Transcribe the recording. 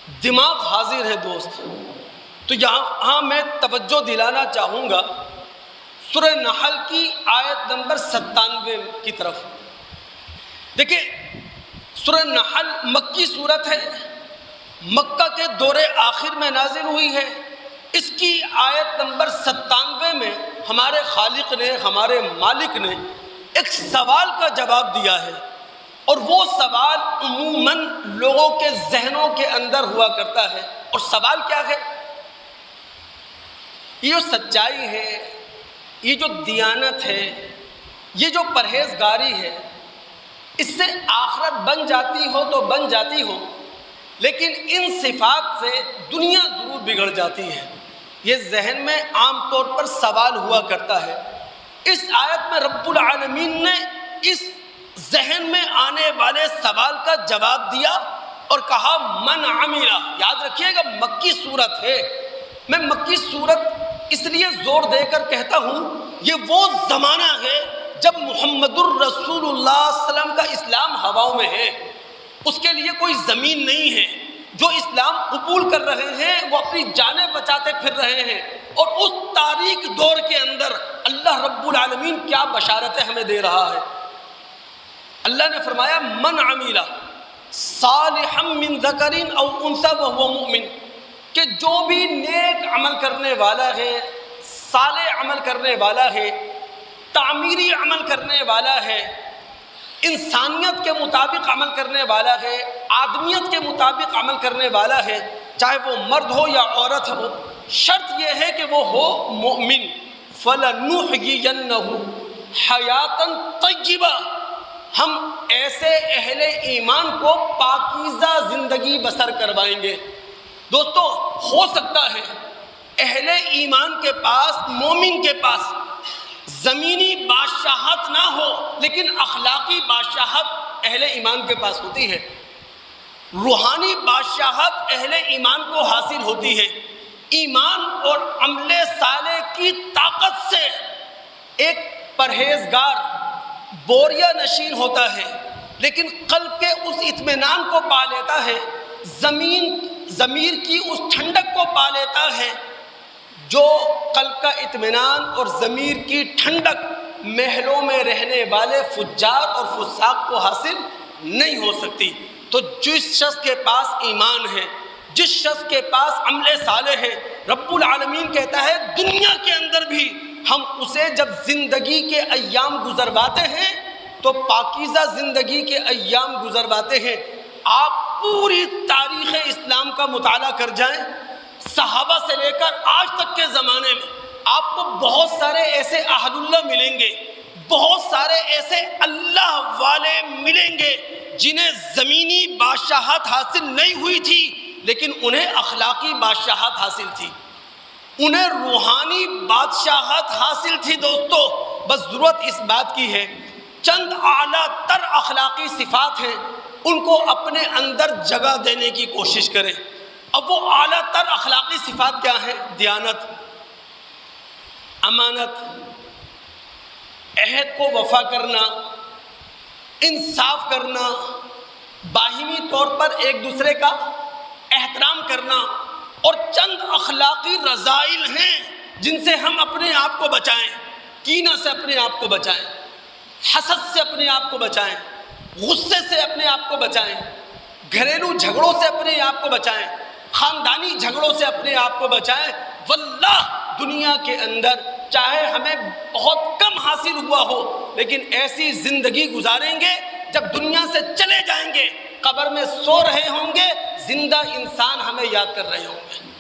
دماغ حاضر ہے دوست، تو یہاں میں توجہ دلانا چاہوں گا سورہ نحل کی آیت نمبر 97 کی طرف۔ دیکھیں سورہ نحل مکی صورت ہے، مکہ کے دور آخر میں نازل ہوئی ہے۔ اس کی آیت نمبر 97 میں ہمارے خالق نے، ہمارے مالک نے ایک سوال کا جواب دیا ہے، اور وہ سوال عموماً لوگوں کے ذہنوں کے اندر ہوا کرتا ہے۔ اور سوال کیا ہے؟ یہ جو سچائی ہے، یہ جو دیانت ہے، یہ جو پرہیزگاری ہے، اس سے آخرت بن جاتی ہو تو بن جاتی ہو، لیکن ان صفات سے دنیا ضرور بگڑ جاتی ہے۔ یہ ذہن میں عام طور پر سوال ہوا کرتا ہے۔ اس آیت میں رب العالمین نے اس ذہن میں آنے والے سوال کا جواب دیا اور کہا من عمل۔ یاد رکھیے گا مکی صورت ہے، میں مکی صورت اس لیے زور دے کر کہتا ہوں، یہ وہ زمانہ ہے جب محمد الرسول اللہ صلی اللہ علیہ وسلم کا اسلام ہواؤں میں ہے، اس کے لیے کوئی زمین نہیں ہے۔ جو اسلام قبول کر رہے ہیں وہ اپنی جانیں بچاتے پھر رہے ہیں، اور اس تاریک دور کے اندر اللہ رب العالمین کیا بشارتیں ہمیں دے رہا ہے۔ اللہ نے فرمایا من عمل صالحا من ذکر او انثى وهو مؤمن، کہ جو بھی نیک عمل کرنے والا ہے، صالح عمل کرنے والا ہے، تعمیری عمل کرنے والا ہے، انسانیت کے مطابق عمل کرنے والا ہے، آدمیت کے مطابق عمل کرنے والا ہے، چاہے وہ مرد ہو یا عورت ہو، شرط یہ ہے کہ وہ ہو مومن۔ فَلَنُحْيِيَنَّهُ حَيَاةً طَيِّبَةً، ہم ایسے اہل ایمان کو پاکیزہ زندگی بسر کروائیں گے۔ دوستو ہو سکتا ہے اہل ایمان کے پاس، مومن کے پاس زمینی بادشاہت نہ ہو، لیکن اخلاقی بادشاہت اہل ایمان کے پاس ہوتی ہے، روحانی بادشاہت اہل ایمان کو حاصل ہوتی ہے۔ ایمان اور عمل صالح کی طاقت سے ایک پرہیزگار بوریا نشین ہوتا ہے، لیکن قلب کے اس اطمینان کو پا لیتا ہے، ضمیر کی اس ٹھنڈک کو پا لیتا ہے جو قلب کا اطمینان اور ضمیر کی ٹھنڈک محلوں میں رہنے والے فجار اور فساق کو حاصل نہیں ہو سکتی۔ تو جس شخص کے پاس ایمان ہے، جس شخص کے پاس عمل صالح ہے، رب العالمین کہتا ہے دنیا کے اندر بھی ہم اسے جب زندگی کے ایام گزرواتے ہیں تو پاکیزہ زندگی کے ایام گزرواتے ہیں۔ آپ پوری تاریخ اسلام کا مطالعہ کر جائیں، صحابہ سے لے کر آج تک کے زمانے میں آپ کو بہت سارے ایسے اہل اللہ ملیں گے، بہت سارے ایسے اللہ والے ملیں گے جنہیں زمینی بادشاہت حاصل نہیں ہوئی تھی، لیکن انہیں اخلاقی بادشاہت حاصل تھی، انہیں روحانی بادشاہت حاصل تھی۔ دوستو بس ضرورت اس بات کی ہے، چند اعلیٰ تر اخلاقی صفات ہیں، ان کو اپنے اندر جگہ دینے کی کوشش کریں۔ اب وہ اعلیٰ تر اخلاقی صفات کیا ہیں؟ دیانت، امانت، عہد کو وفا کرنا، انصاف کرنا، باہمی طور پر ایک دوسرے کا احترام کرنا، اور چند اخلاقی رذائل ہیں جن سے ہم اپنے آپ کو بچائیں۔ کینہ سے اپنے آپ کو بچائیں، حسد سے اپنے آپ کو بچائیں، غصے سے اپنے آپ کو بچائیں، گھریلو جھگڑوں سے اپنے آپ کو بچائیں، خاندانی جھگڑوں سے اپنے آپ کو بچائیں۔ واللہ دنیا کے اندر چاہے ہمیں بہت کم حاصل ہوا ہو، لیکن ایسی زندگی گزاریں گے جب دنیا سے چلے جائیں گے، قبر میں سو رہے ہوں گے، زندہ انسان ہمیں یاد کر رہے ہوں گے۔